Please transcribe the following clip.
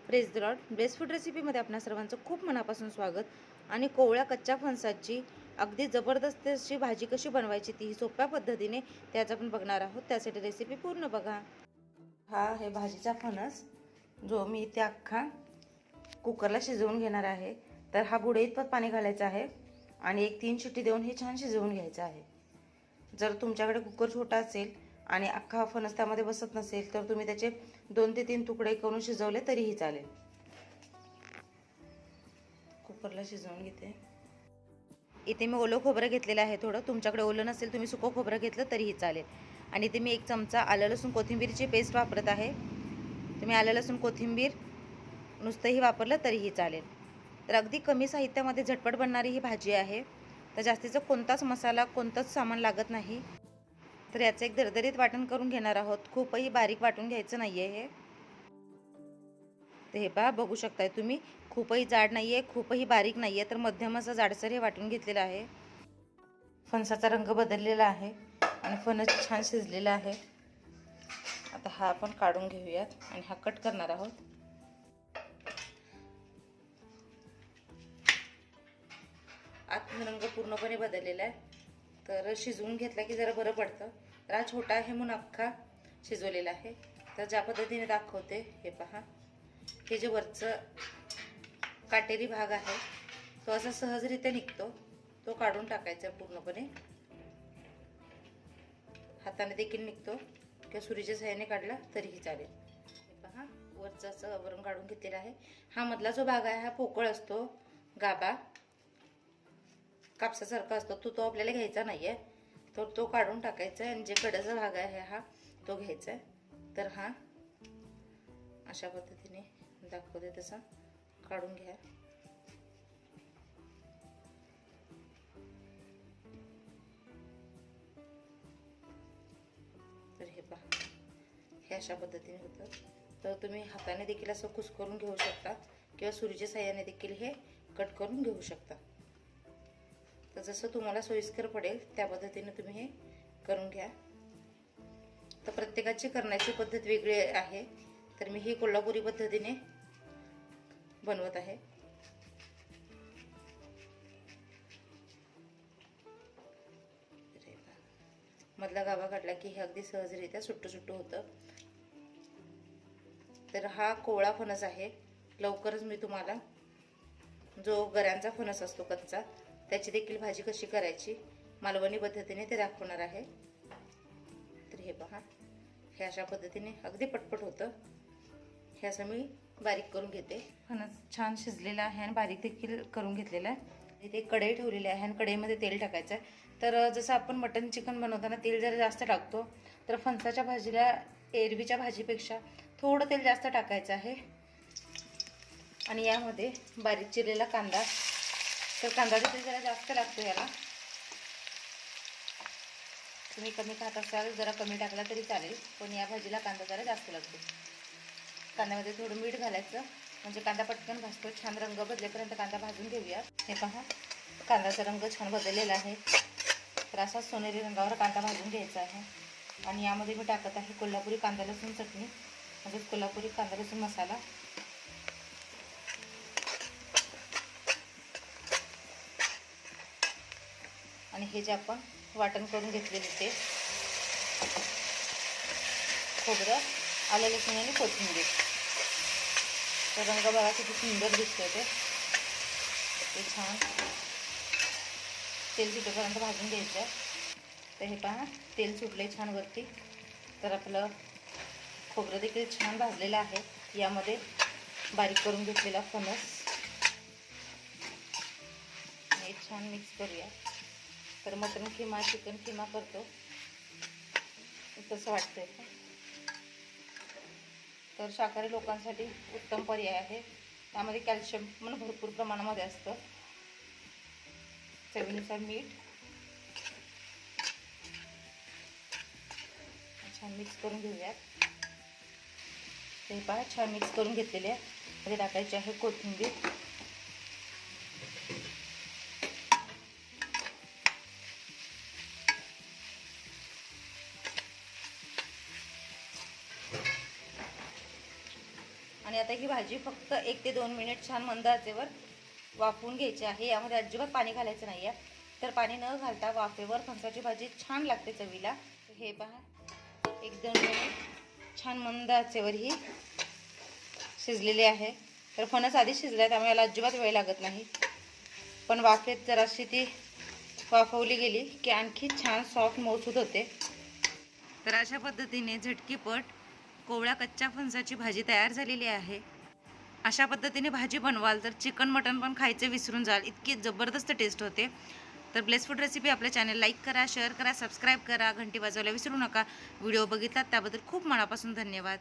Praise the lord. Best food रेसिपीमध्ये आपणा सर्वांचं खूप मनापासून स्वागत. आणि कोवळ्या कच्च्या फणसाची अगदी जबरदस्त अशी भाजी कशी बनवायची ती सोप्या पद्धतीने त्याच आपण बघणार आहोत. त्यासाठी रेसिपी पूर्ण बघा. हा आहे भाजीचा फणस, जो मी इथे अख्खा कुकरला शिजवून घेणार आहे. तर हा बुडे इतपत पाणी घालायचं आहे आणि 1-3 शिट्टी देऊन हे छान शिजवून घ्यायचं आहे. जर तुमच्याकडे कुकर छोटा असेल आणि अख्खा फणस त्यामध्ये बसत नसेल तर तुम्ही त्याचे 2 ते 3 तुकडे करून शिजवले तरीही चालेल. कुकरला शिजवून घेते. इथे मी ओलं खोबरं घेतलेलं आहे. थोडं तुमच्याकडे ओलं नसेल तुम्ही सुकं खोबरं घेतलं तरीही चालेल. आणि इथे मी 1 चमचा आलं लसूण कोथिंबीरची पेस्ट वापरत आहे. तुम्ही आलं लसूण कोथिंबीर नुसतंही वापरलं तरीही चालेल. तर अगदी कमी साहित्यामध्ये झटपट बनणारी ही भाजी आहे. तर जास्तीचा कोणताच मसाला कोणतंच सामान लागत नाही. तर याचं एक दरदरीत वाटण करून घेणार आहोत. खूपही बारीक वाटून घ्यायचं नाही आहे हे. तर हे पहा, बघू शकताय तुम्ही, खूपही जाड नाही आहे, खूपही बारीक नाही आहे, तर मध्यम असं जाडसर हे वाटून घेतलेलं आहे. फणसाचा रंग बदललेला आहे आणि फणस छान शिजलेला आहे. आता हा आपण काढून घेऊयात आणि हा कट करणार आहोत. आतून रंग पूर्णपणे बदललेला आहे. तर शिजवून घेतला की जरा बरं पडतं. तर हा छोटा आहे म्हणून अख्खा शिजवलेला आहे. तर ज्या पद्धतीने दाखवते हे पहा, हे जे वरचं काटेरी भाग आहे तो असा सहजरित्या निघतो, तो काढून टाकायचा पूर्णपणे. हाताने देखील निघतो किंवा सुरीच्या सहाय्याने काढला तरीही चालेल. हे पहा, वरचं असं आवरण काढून घेतलेला आहे. हा मधला जो भाग आहे हा पोकळ असतो, गाभा कापसासारखा असतो, तो आपल्याला घ्यायचा नाहीये. तर तो काढून टाकायचा आहे आणि जे कडेचा भाग आहे हा तो घ्यायचा आहे. तर हा अशा पद्धतीने दाखवते तसा काढून घ्या. तर हे पहा, हे अशा पद्धतीने होतं. तर तुम्ही हाताने देखील असं कुस्करून घेऊ शकता किंवा सुरीच्या साहाय्याने देखील हे कट करून घेऊ शकता. तर जसं तुम्हाला सोयीस्कर पडेल त्या पद्धतीने तुम्ही हे करून घ्या. तर प्रत्येकाची करण्याची पद्धत वेगळी आहे. तर मी ही कोल्हापुरी पद्धतीने बनवत आहे. मधला गाभा काढला की हे अगदी सहजरित्या सुट्टू सुट्टू होतं. तर हा कोवळा फणस आहे. लवकरच मी तुम्हाला जो गऱ्यांचा फणस असतो कच्चा, त्याची देखील भाजी कशी करायची मालवणी पद्धतीने ते दाखवणार आहे. तर हे पहा, हे अशा पद्धतीने अगदी पटपट होतं. हे असं मी बारीक करून घेते. फणस छान शिजलेला आहे आणि बारीक देखील करून घेतलेला आहे. इथे कढई ठेवलेली आहे आणि कढईमध्ये तेल टाकायचं आहे. तर जसं आपण मटन चिकन बनवताना तेल जरा जास्त टाकतो, तर फणसाच्या भाजीला एरवीच्या भाजीपेक्षा थोडं तेल जास्त टाकायचं आहे. आणि यामध्ये बारीक चिरलेला कांदा, तर कांदा देखील जरा जास्त लागतो याला. तुम्ही कमी खात असाल जरा कमी टाकला तरी चालेल, पण या भाजीला कांदा जरा जास्त लागतो. कांद्यामध्ये थोडं मीठ घालायचं म्हणजे कांदा पटकन भाजतो. छान रंग बदलेपर्यंत कांदा भाजून घेऊया. हे पहा, कांद्याचा रंग छान बदललेला आहे. तर असा सोनेरी रंगावर कांदा भाजून घ्यायचा आहे. आणि यामध्ये मी टाकत आहे कोल्हापुरी कांदा लसूण चटणी, म्हणजे कोल्हापुरी कांदा लसूण मसाला. आणि हे जे आपण वाटण करून घेतलेले ते खोबरं, आलं लसूण आणि कोथिंबीर. तर रंग बघा किती सुंदर दिसतोय ते छान तेल सुटेपर्यंत भाजून घ्यायचं आहे. तर हे पहा, तेल सुटले छान वरती. तर आपलं खोबरं देखील छान भाजलेलं आहे. यामध्ये बारीक करून घेतलेला फणस हे छान मिक्स करूया. तर मटन किमा चिकन किमा करतो तसं वाटतंय. तर शाकाहारी लोकांसाठी उत्तम पर्याय आहे. त्यामध्ये कॅल्शियम पण भरपूर प्रमाणामध्ये असतं. चवीनुसार मीठ. छान मिक्स करून घेऊयात. ते पहा, छान मिक्स करून घेतलेले आहे. मध्ये टाकायची आहे कोथिंबीर. आणि आता ही भाजी फक्त 1 ते 2 मिनिट छान मंद आचेवर वाफवून घ्यायची आहे. यामध्ये अजिबात पाणी घालायचं नाही आहे. तर पाणी न घालता वाफेवर फणसाची भाजी छान लागते चवीला. हे पहा 1-2 मिनिट छान मंद आचेवर ही शिजलेली आहे. तर फणस आधीच शिजला त्यामुळे याला अजिबात वेळ लागत नाही. पण वाफेत जराशी ती वाफवली गेली की आणखी छान सॉफ्ट मऊसूत होते. तर अशा पद्धतीने झटकीपट कोवळ्या कच्च्या फणसाची भाजी तयार झालेली आहे. अशा पद्धतीने भाजी बनवाल तर चिकन मटन पण खायचे विसरून जाल, इतकी जबरदस्त टेस्ट होते. तर ब्लेस फूड रेसिपी आपल्या चॅनल लाईक करा, शेअर करा, सबस्क्राईब करा, घंटी वाजवायला विसरू नका. व्हिडिओ बघितलात त्याबद्दल खूप मनापासून धन्यवाद.